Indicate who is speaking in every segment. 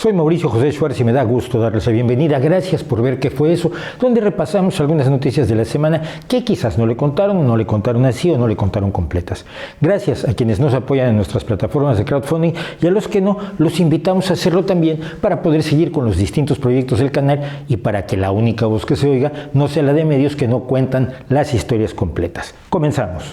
Speaker 1: Soy Mauricio José Schwartz y me da gusto darles la bienvenida. Gracias por ver qué fue eso, donde repasamos algunas noticias de la semana que quizás no le contaron así o no le contaron completas. Gracias a quienes nos apoyan en nuestras plataformas de crowdfunding y a los que no, los invitamos a hacerlo también para poder seguir con los distintos proyectos del canal y para que la única voz que se oiga no sea la de medios que no cuentan las historias completas. Comenzamos.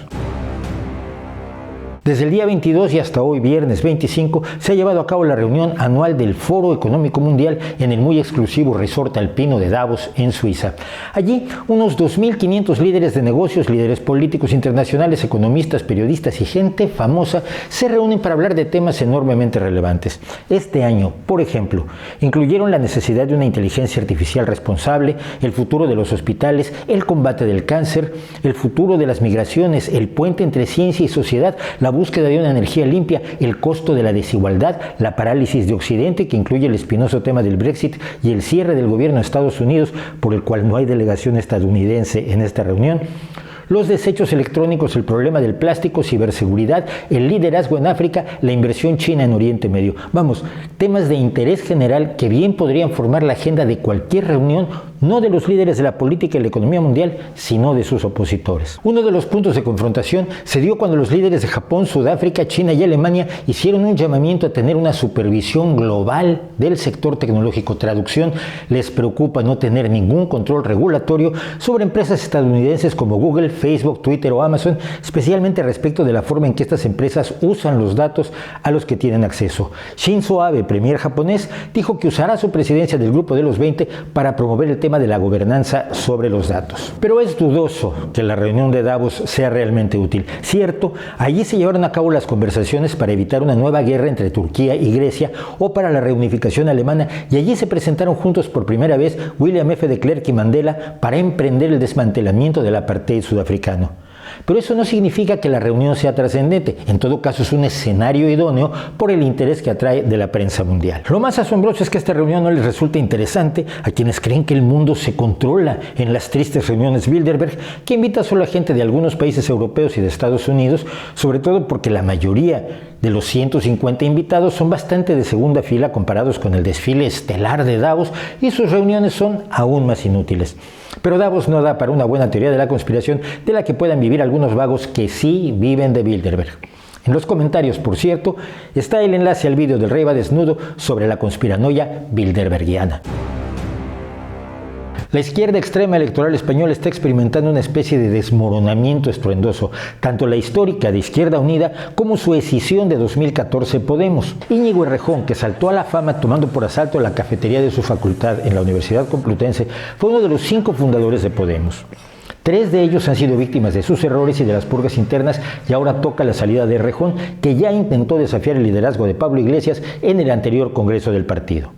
Speaker 1: Desde el día 22 y hasta hoy, viernes 25, se ha llevado a cabo la reunión anual del Foro Económico Mundial en el muy exclusivo resort alpino de Davos, en Suiza. Allí, unos 2.500 líderes de negocios, líderes políticos internacionales, economistas, periodistas y gente famosa se reúnen para hablar de temas enormemente relevantes. Este año, por ejemplo, incluyeron la necesidad de una inteligencia artificial responsable, el futuro de los hospitales, el combate del cáncer, el futuro de las migraciones, el puente entre ciencia y sociedad, la búsqueda de una energía limpia, el costo de la desigualdad, la parálisis de Occidente, que incluye el espinoso tema del Brexit y el cierre del gobierno de Estados Unidos, por el cual no hay delegación estadounidense en esta reunión, los desechos electrónicos, el problema del plástico, ciberseguridad, el liderazgo en África, la inversión china en Oriente Medio. Vamos, temas de interés general que bien podrían formar la agenda de cualquier reunión, no de los líderes de la política y la economía mundial, sino de sus opositores. Uno de los puntos de confrontación se dio cuando los líderes de Japón, Sudáfrica, China y Alemania hicieron un llamamiento a tener una supervisión global del sector tecnológico. Traducción: les preocupa no tener ningún control regulatorio sobre empresas estadounidenses como Google, Facebook, Twitter o Amazon, especialmente respecto de la forma en que estas empresas usan los datos a los que tienen acceso. Shinzo Abe, premier japonés, dijo que usará su presidencia del Grupo de los 20 para promover el tema de la gobernanza sobre los datos. Pero es dudoso que la reunión de Davos sea realmente útil. Cierto, allí se llevaron a cabo las conversaciones para evitar una nueva guerra entre Turquía y Grecia o para la reunificación alemana, y allí se presentaron juntos por primera vez William F. de Klerk y Mandela para emprender el desmantelamiento del apartheid sudafricano. Pero eso no significa que la reunión sea trascendente. En todo caso, es un escenario idóneo por el interés que atrae de la prensa mundial. Lo más asombroso es que esta reunión no les resulta interesante a quienes creen que el mundo se controla en las tristes reuniones Bilderberg, que invita solo a gente de algunos países europeos y de Estados Unidos, sobre todo porque la mayoría de los 150 invitados son bastante de segunda fila comparados con el desfile estelar de Davos, y sus reuniones son aún más inútiles. Pero Davos no da para una buena teoría de la conspiración de la que puedan vivir algunos vagos que sí viven de Bilderberg. En los comentarios, por cierto, está el enlace al vídeo del Rey va desnudo sobre la conspiranoia bilderbergiana. La izquierda extrema electoral española está experimentando una especie de desmoronamiento estruendoso, tanto la histórica de Izquierda Unida como su escisión de 2014 Podemos. Íñigo Errejón, que saltó a la fama tomando por asalto la cafetería de su facultad en la Universidad Complutense, fue uno de los 5 fundadores de Podemos. 3 de ellos han sido víctimas de sus errores y de las purgas internas, y ahora toca la salida de Errejón, que ya intentó desafiar el liderazgo de Pablo Iglesias en el anterior congreso del partido.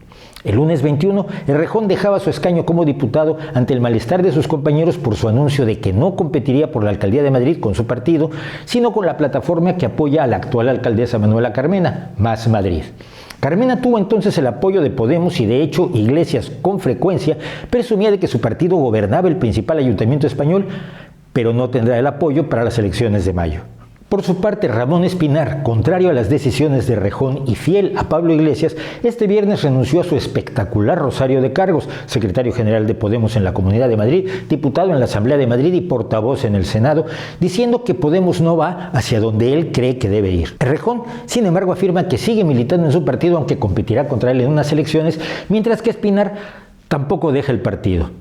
Speaker 1: El lunes 21, Errejón dejaba su escaño como diputado ante el malestar de sus compañeros por su anuncio de que no competiría por la alcaldía de Madrid con su partido, sino con la plataforma que apoya a la actual alcaldesa Manuela Carmena, Más Madrid. Carmena tuvo entonces el apoyo de Podemos y, de hecho, Iglesias con frecuencia presumía de que su partido gobernaba el principal ayuntamiento español, pero no tendrá el apoyo para las elecciones de mayo. Por su parte, Ramón Espinar, contrario a las decisiones de Errejón y fiel a Pablo Iglesias, este viernes renunció a su espectacular rosario de cargos: secretario general de Podemos en la Comunidad de Madrid, diputado en la Asamblea de Madrid y portavoz en el Senado, diciendo que Podemos no va hacia donde él cree que debe ir. Errejón, sin embargo, afirma que sigue militando en su partido, aunque competirá contra él en unas elecciones, mientras que Espinar tampoco deja el partido.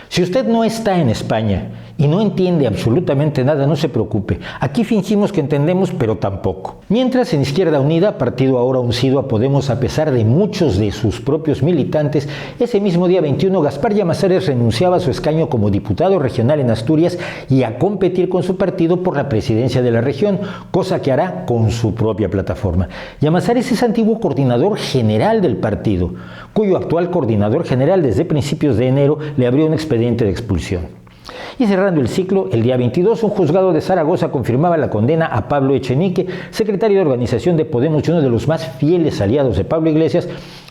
Speaker 1: Si usted no está en España y no entiende absolutamente nada, no se preocupe. Aquí fingimos que entendemos, pero tampoco. Mientras, en Izquierda Unida, partido ahora uncido a Podemos a pesar de muchos de sus propios militantes, ese mismo día 21, Gaspar Llamazares renunciaba a su escaño como diputado regional en Asturias y a competir con su partido por la presidencia de la región, cosa que hará con su propia plataforma. Llamazares es antiguo coordinador general del partido, cuyo actual coordinador general desde principios de enero le abrió un expediente de expulsión. Y cerrando el ciclo, el día 22, un juzgado de Zaragoza confirmaba la condena a Pablo Echenique, secretario de organización de Podemos y uno de los más fieles aliados de Pablo Iglesias,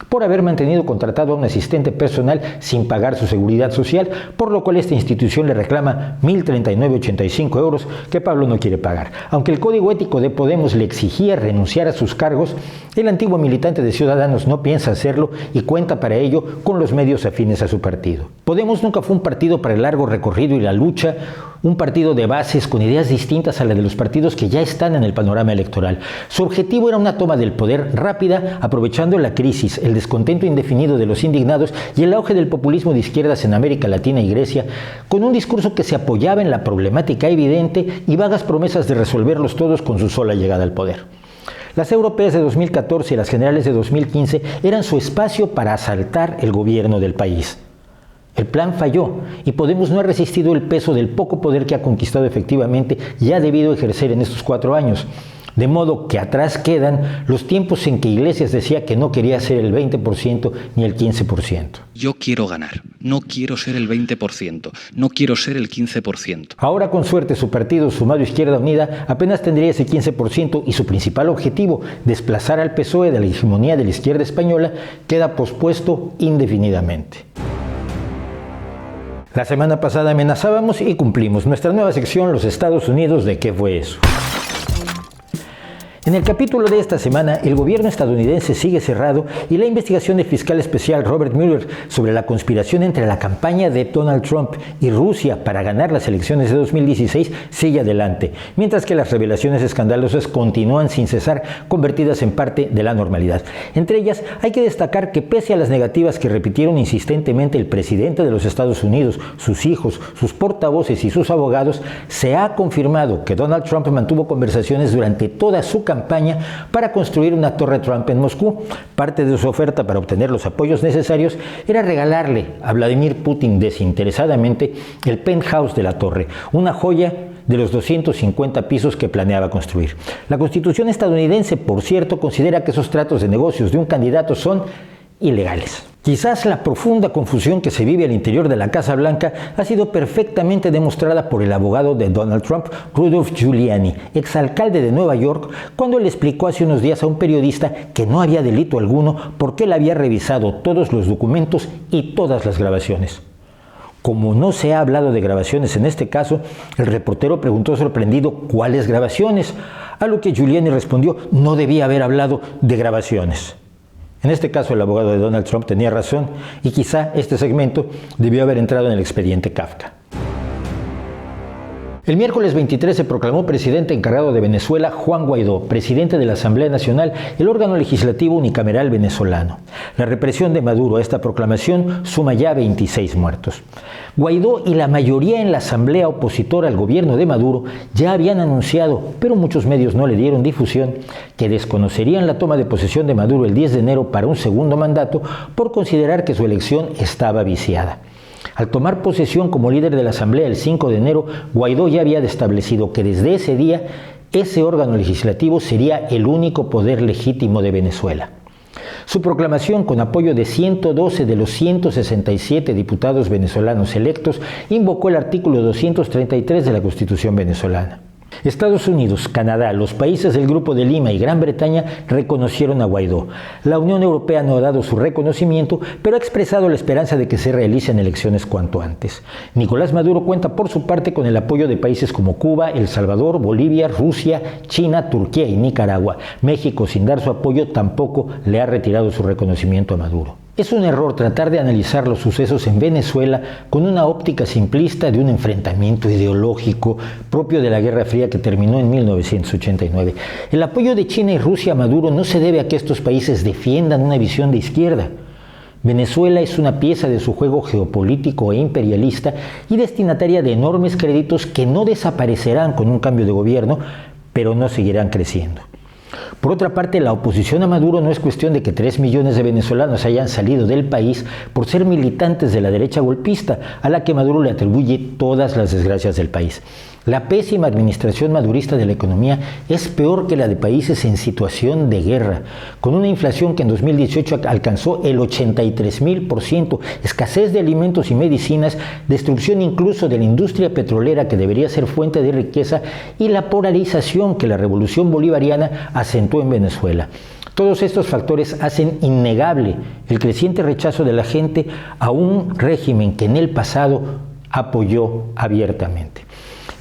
Speaker 1: por haber mantenido contratado a un asistente personal sin pagar su seguridad social, por lo cual esta institución le reclama 1.039,85 euros que Pablo no quiere pagar. Aunque el código ético de Podemos le exigía renunciar a sus cargos, el antiguo militante de Ciudadanos no piensa hacerlo y cuenta para ello con los medios afines a su partido. Podemos nunca fue un partido para el largo recorrido y la lucha, un partido de bases con ideas distintas a las de los partidos que ya están en el panorama electoral. Su objetivo era una toma del poder rápida, aprovechando la crisis, el descontento indefinido de los indignados y el auge del populismo de izquierdas en América Latina y Grecia, con un discurso que se apoyaba en la problemática evidente y vagas promesas de resolverlos todos con su sola llegada al poder. Las europeas de 2014 y las generales de 2015 eran su espacio para asaltar el gobierno del país. El plan falló y Podemos no ha resistido el peso del poco poder que ha conquistado efectivamente y ha debido ejercer en estos 4 años. De modo que atrás quedan los tiempos en que Iglesias decía que no quería ser el 20% ni el 15%.
Speaker 2: Yo quiero ganar, no quiero ser el 20%, no quiero ser el 15%.
Speaker 1: Ahora con suerte su partido, sumado Izquierda Unida, apenas tendría ese 15% y su principal objetivo, desplazar al PSOE de la hegemonía de la izquierda española, queda pospuesto indefinidamente. La semana pasada amenazábamos y cumplimos. Nuestra nueva sección, los Estados Unidos, ¿de qué fue eso? En el capítulo de esta semana, el gobierno estadounidense sigue cerrado y la investigación del fiscal especial Robert Mueller sobre la conspiración entre la campaña de Donald Trump y Rusia para ganar las elecciones de 2016 sigue adelante, mientras que las revelaciones escandalosas continúan sin cesar, convertidas en parte de la normalidad. Entre ellas, hay que destacar que pese a las negativas que repitieron insistentemente el presidente de los Estados Unidos, sus hijos, sus portavoces y sus abogados, se ha confirmado que Donald Trump mantuvo conversaciones durante toda su campaña para construir una torre Trump en Moscú. Parte de su oferta para obtener los apoyos necesarios era regalarle a Vladimir Putin desinteresadamente el penthouse de la torre, una joya de los 250 pisos que planeaba construir. La Constitución estadounidense, por cierto, considera que esos tratos de negocios de un candidato son ilegales. Quizás la profunda confusión que se vive al interior de la Casa Blanca ha sido perfectamente demostrada por el abogado de Donald Trump, Rudolph Giuliani, exalcalde de Nueva York, cuando le explicó hace unos días a un periodista que no había delito alguno porque él había revisado todos los documentos y todas las grabaciones. Como no se ha hablado de grabaciones en este caso, el reportero preguntó sorprendido ¿cuáles grabaciones? A lo que Giuliani respondió, no debía haber hablado de grabaciones. En este caso, el abogado de Donald Trump tenía razón y quizá este segmento debió haber entrado en el expediente Kafka. El miércoles 23 se proclamó presidente encargado de Venezuela Juan Guaidó, presidente de la Asamblea Nacional, el órgano legislativo unicameral venezolano. La represión de Maduro a esta proclamación suma ya 26 muertos. Guaidó y la mayoría en la Asamblea opositora al gobierno de Maduro ya habían anunciado, pero muchos medios no le dieron difusión, que desconocerían la toma de posesión de Maduro el 10 de enero para un segundo mandato por considerar que su elección estaba viciada. Al tomar posesión como líder de la Asamblea el 5 de enero, Guaidó ya había establecido que desde ese día ese órgano legislativo sería el único poder legítimo de Venezuela. Su proclamación, con apoyo de 112 de los 167 diputados venezolanos electos, invocó el artículo 233 de la Constitución venezolana. Estados Unidos, Canadá, los países del Grupo de Lima y Gran Bretaña reconocieron a Guaidó. La Unión Europea no ha dado su reconocimiento, pero ha expresado la esperanza de que se realicen elecciones cuanto antes. Nicolás Maduro cuenta por su parte con el apoyo de países como Cuba, El Salvador, Bolivia, Rusia, China, Turquía y Nicaragua. México, sin dar su apoyo, tampoco le ha retirado su reconocimiento a Maduro. Es un error tratar de analizar los sucesos en Venezuela con una óptica simplista de un enfrentamiento ideológico propio de la Guerra Fría que terminó en 1989. El apoyo de China y Rusia a Maduro no se debe a que estos países defiendan una visión de izquierda. Venezuela es una pieza de su juego geopolítico e imperialista y destinataria de enormes créditos que no desaparecerán con un cambio de gobierno, pero no seguirán creciendo. Por otra parte, la oposición a Maduro no es cuestión de que 3 millones de venezolanos hayan salido del país por ser militantes de la derecha golpista, a la que Maduro le atribuye todas las desgracias del país. La pésima administración madurista de la economía es peor que la de países en situación de guerra, con una inflación que en 2018 alcanzó el 83,000%, escasez de alimentos y medicinas, destrucción incluso de la industria petrolera que debería ser fuente de riqueza y la polarización que la revolución bolivariana acentuó en Venezuela. Todos estos factores hacen innegable el creciente rechazo de la gente a un régimen que en el pasado apoyó abiertamente.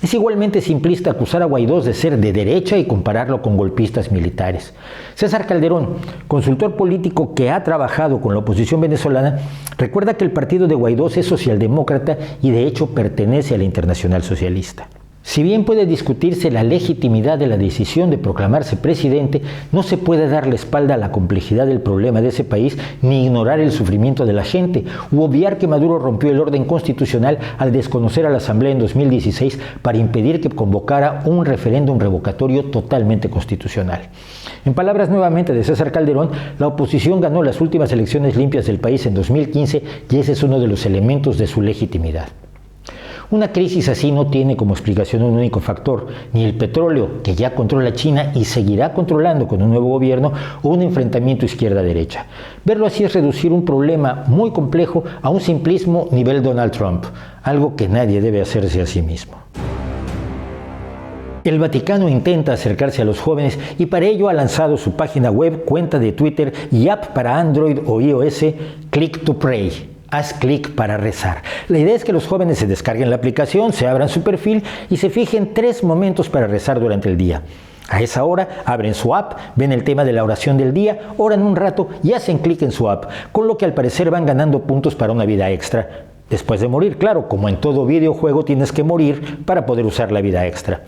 Speaker 1: Es igualmente simplista acusar a Guaidó de ser de derecha y compararlo con golpistas militares. César Calderón, consultor político que ha trabajado con la oposición venezolana, recuerda que el partido de Guaidó es socialdemócrata y de hecho pertenece a la Internacional Socialista. Si bien puede discutirse la legitimidad de la decisión de proclamarse presidente, no se puede dar la espalda a la complejidad del problema de ese país ni ignorar el sufrimiento de la gente u obviar que Maduro rompió el orden constitucional al desconocer a la Asamblea en 2016 para impedir que convocara un referéndum revocatorio totalmente constitucional. En palabras nuevamente de César Calderón, la oposición ganó las últimas elecciones limpias del país en 2015 y ese es uno de los elementos de su legitimidad. Una crisis así no tiene como explicación un único factor, ni el petróleo, que ya controla China y seguirá controlando con un nuevo gobierno, o un enfrentamiento izquierda-derecha. Verlo así es reducir un problema muy complejo a un simplismo nivel Donald Trump, algo que nadie debe hacerse a sí mismo. El Vaticano intenta acercarse a los jóvenes y para ello ha lanzado su página web, cuenta de Twitter y app para Android o iOS, Click to Pray. Haz clic para rezar. La idea es que los jóvenes se descarguen la aplicación, se abran su perfil y se fijen 3 momentos para rezar durante el día. A esa hora abren su app, ven el tema de la oración del día, oran un rato y hacen clic en su app, con lo que al parecer van ganando puntos para una vida extra. Después de morir, claro, como en todo videojuego tienes que morir para poder usar la vida extra.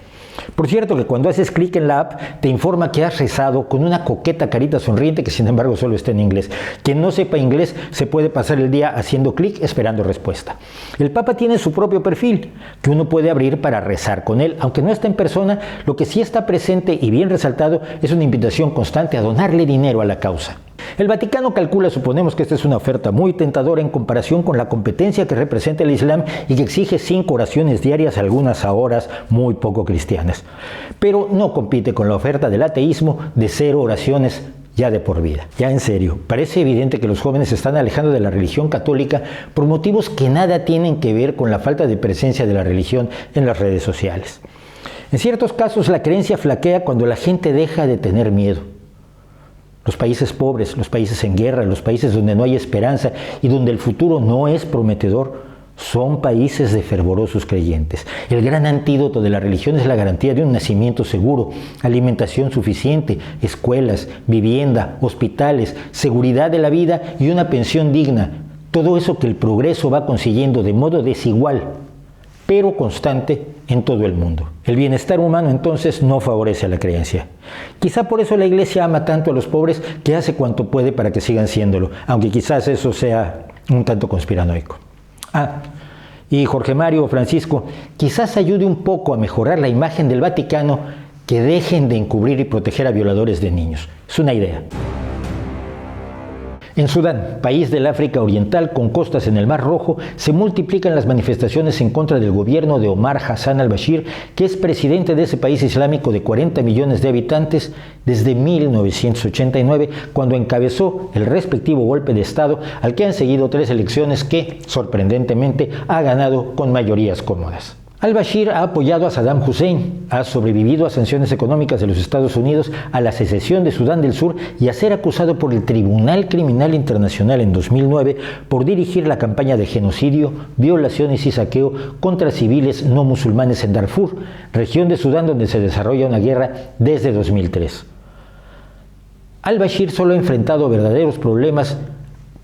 Speaker 1: Por cierto que cuando haces clic en la app te informa que has rezado con una coqueta carita sonriente que sin embargo solo está en inglés. Quien no sepa inglés se puede pasar el día haciendo clic esperando respuesta. El Papa tiene su propio perfil que uno puede abrir para rezar con él, aunque no está en persona. Lo que sí está presente y bien resaltado es una invitación constante a donarle dinero a la causa. El Vaticano calcula, suponemos que esta es una oferta muy tentadora en comparación con la competencia que representa el Islam y que exige 5 oraciones diarias, algunas a horas muy poco cristianas. Pero no compite con la oferta del ateísmo de 0 oraciones ya de por vida. Ya en serio, parece evidente que los jóvenes se están alejando de la religión católica por motivos que nada tienen que ver con la falta de presencia de la religión en las redes sociales. En ciertos casos la creencia flaquea cuando la gente deja de tener miedo. Los países pobres, los países en guerra, los países donde no hay esperanza y donde el futuro no es prometedor, son países de fervorosos creyentes. El gran antídoto de la religión es la garantía de un nacimiento seguro, alimentación suficiente, escuelas, vivienda, hospitales, seguridad de la vida y una pensión digna. Todo eso que el progreso va consiguiendo de modo desigual, pero constante en todo el mundo. El bienestar humano entonces no favorece a la creencia. Quizá por eso la Iglesia ama tanto a los pobres que hace cuanto puede para que sigan siéndolo, aunque quizás eso sea un tanto conspiranoico. Y Jorge Mario, Francisco, quizás ayude un poco a mejorar la imagen del Vaticano que dejen de encubrir y proteger a violadores de niños. Es una idea. En Sudán, país del África Oriental con costas en el Mar Rojo, se multiplican las manifestaciones en contra del gobierno de Omar Hassan al-Bashir, que es presidente de ese país islámico de 40 millones de habitantes desde 1989, cuando encabezó el respectivo golpe de Estado, al que han seguido 3 elecciones que, sorprendentemente, ha ganado con mayorías cómodas. Al-Bashir ha apoyado a Saddam Hussein, ha sobrevivido a sanciones económicas de los Estados Unidos, a la secesión de Sudán del Sur y a ser acusado por el Tribunal Criminal Internacional en 2009 por dirigir la campaña de genocidio, violaciones y saqueo contra civiles no musulmanes en Darfur, región de Sudán donde se desarrolla una guerra desde 2003. Al-Bashir solo ha enfrentado verdaderos problemas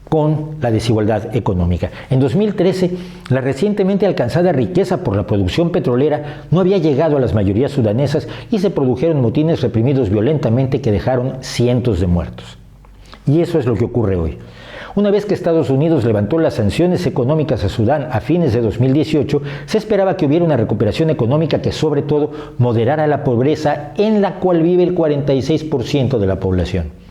Speaker 1: con la desigualdad económica. En 2013, la recientemente alcanzada riqueza por la producción petrolera no había llegado a las mayorías sudanesas y se produjeron motines reprimidos violentamente que dejaron cientos de muertos. Y eso es lo que ocurre hoy. Una vez que Estados Unidos levantó las sanciones económicas a Sudán a fines de 2018, se esperaba que hubiera una recuperación económica que sobre todo moderara la pobreza en la cual vive el 46% de la población.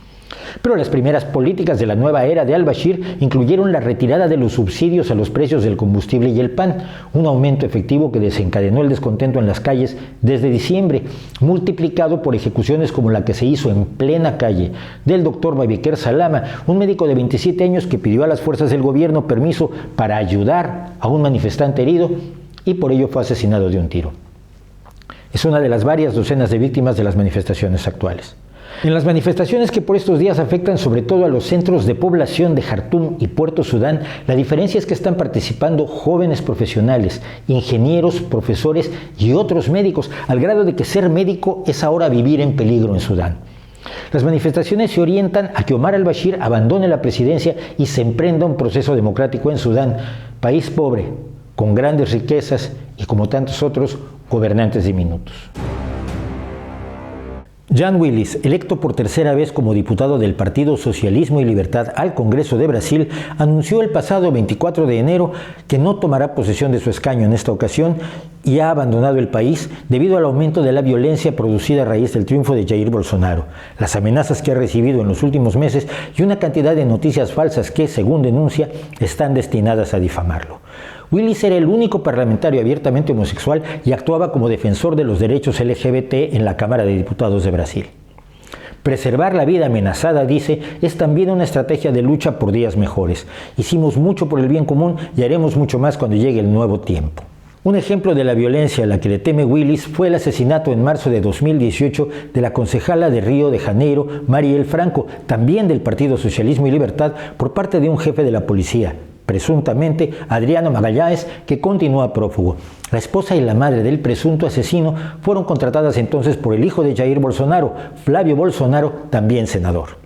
Speaker 1: Pero las primeras políticas de la nueva era de al-Bashir incluyeron la retirada de los subsidios a los precios del combustible y el pan, un aumento efectivo que desencadenó el descontento en las calles desde diciembre, multiplicado por ejecuciones como la que se hizo en plena calle del doctor Babiker Salama, un médico de 27 años que pidió a las fuerzas del gobierno permiso para ayudar a un manifestante herido y por ello fue asesinado de un tiro. Es una de las varias docenas de víctimas de las manifestaciones actuales. En las manifestaciones que por estos días afectan sobre todo a los centros de población de Jartum y Puerto Sudán, la diferencia es que están participando jóvenes profesionales, ingenieros, profesores y otros médicos, al grado de que ser médico es ahora vivir en peligro en Sudán. Las manifestaciones se orientan a que Omar al-Bashir abandone la presidencia y se emprenda un proceso democrático en Sudán, país pobre, con grandes riquezas y como tantos otros, gobernantes diminutos. Jean Willis, electo por tercera vez como diputado del Partido Socialismo y Libertad al Congreso de Brasil, anunció el pasado 24 de enero que no tomará posesión de su escaño en esta ocasión y ha abandonado el país debido al aumento de la violencia producida a raíz del triunfo de Jair Bolsonaro, las amenazas que ha recibido en los últimos meses y una cantidad de noticias falsas que, según denuncia, están destinadas a difamarlo. Willis era el único parlamentario abiertamente homosexual y actuaba como defensor de los derechos LGBT en la Cámara de Diputados de Brasil. Preservar la vida amenazada, dice, es también una estrategia de lucha por días mejores. Hicimos mucho por el bien común y haremos mucho más cuando llegue el nuevo tiempo. Un ejemplo de la violencia a la que le teme Willis fue el asesinato en marzo de 2018 de la concejala de Río de Janeiro, Marielle Franco, también del Partido Socialismo y Libertad, por parte de un jefe de la policía, presuntamente Adriano Magalhães, que continúa prófugo. La esposa y la madre del presunto asesino fueron contratadas entonces por el hijo de Jair Bolsonaro, Flávio Bolsonaro, también senador.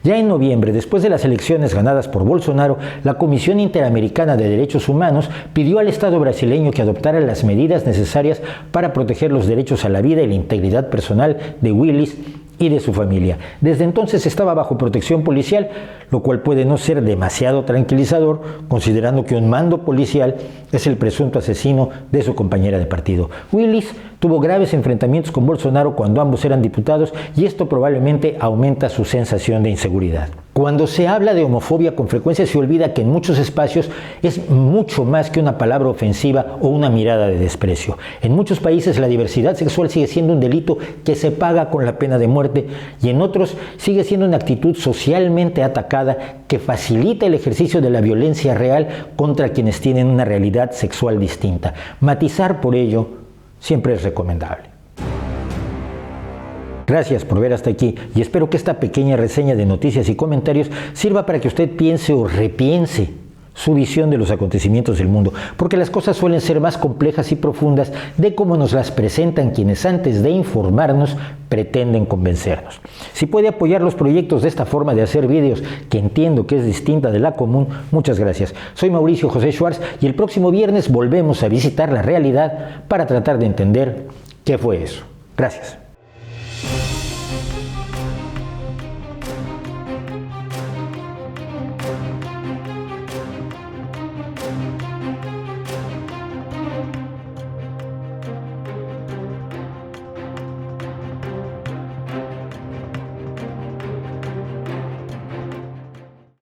Speaker 1: Ya en noviembre, después de las elecciones ganadas por Bolsonaro, la Comisión Interamericana de Derechos Humanos pidió al Estado brasileño que adoptara las medidas necesarias para proteger los derechos a la vida y la integridad personal de Willis y de su familia. Desde entonces estaba bajo protección policial, lo cual puede no ser demasiado tranquilizador, considerando que un mando policial es el presunto asesino de su compañera de partido. Willis tuvo graves enfrentamientos con Bolsonaro cuando ambos eran diputados y esto probablemente aumenta su sensación de inseguridad. Cuando se habla de homofobia, con frecuencia se olvida que en muchos espacios es mucho más que una palabra ofensiva o una mirada de desprecio. En muchos países la diversidad sexual sigue siendo un delito que se paga con la pena de muerte y en otros sigue siendo una actitud socialmente atacada que facilita el ejercicio de la violencia real contra quienes tienen una realidad sexual distinta. Matizar por ello siempre es recomendable. Gracias por ver hasta aquí y espero que esta pequeña reseña de noticias y comentarios sirva para que usted piense o repiense su visión de los acontecimientos del mundo, porque las cosas suelen ser más complejas y profundas de cómo nos las presentan quienes antes de informarnos pretenden convencernos. Si puede apoyar los proyectos de esta forma de hacer vídeos, que entiendo que es distinta de la común, muchas gracias. Soy Mauricio José Schwartz y el próximo viernes volvemos a visitar la realidad para tratar de entender qué fue eso. Gracias.